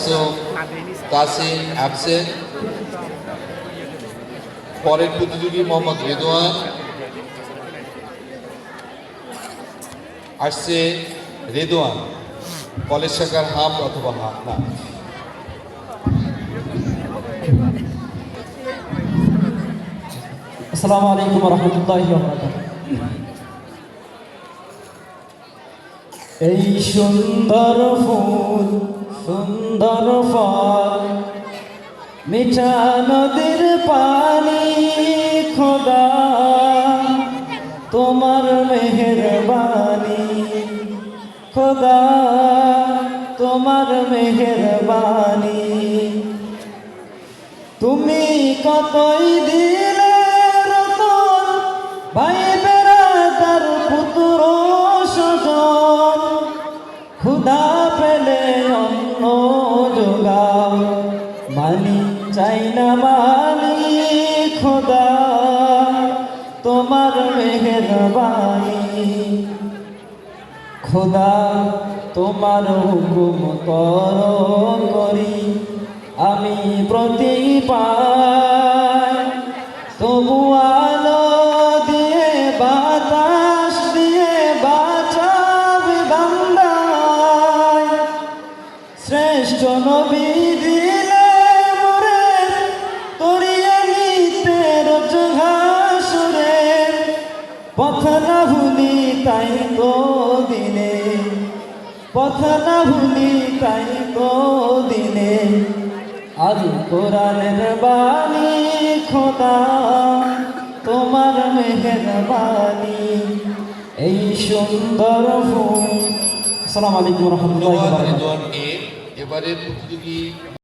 Masum Qasim absent. পরের প্রতিযোগী মোহাম্মদ রেদওয়ান আসছে। রেদওয়ান কলেজ শাখার হাম অথবা হাম না। আসসালামু আলাইকুম ওয়া রাহমাতুল্লাহি ওয়া বারাকাতুহু। এই সুন্দর ফুল সুন্দর ফল মিঠা নদীর পানি খোদা তোমার মেহেরবানি, খোদা তোমার মেহেরবানি। তুমি কতই দিলে রতন ভাই বেরাদার পুত্র স্বজন, ক্ষুধা পেলে অন্ন যোগাও, মানি চাই না মানি খোদা তোমার মেহেরবানি। খোদা তোমার হুকুম করি আমি প্রতি পাই, তবু আলো দিয়ে বাতাস দিয়ে বাঁচাবে বান্দায়। শ্রেষ্ঠ নবী দিলে মোরে তরিয়ে নিতে রোজ ঘাসরে, পথ না ভুলি তাই তো দিনে, পথ না ভুলি তাই তো দিনে। আজ কোরআনের বাণী খোদা তোমার মেহেরবানি। এই সুন্দর ফুল। আসসালামু আলাইকুম ওয়া রাহমাতুল্লাহি ওয়া বারাকাতুহু। এবারের প্রতিযোগী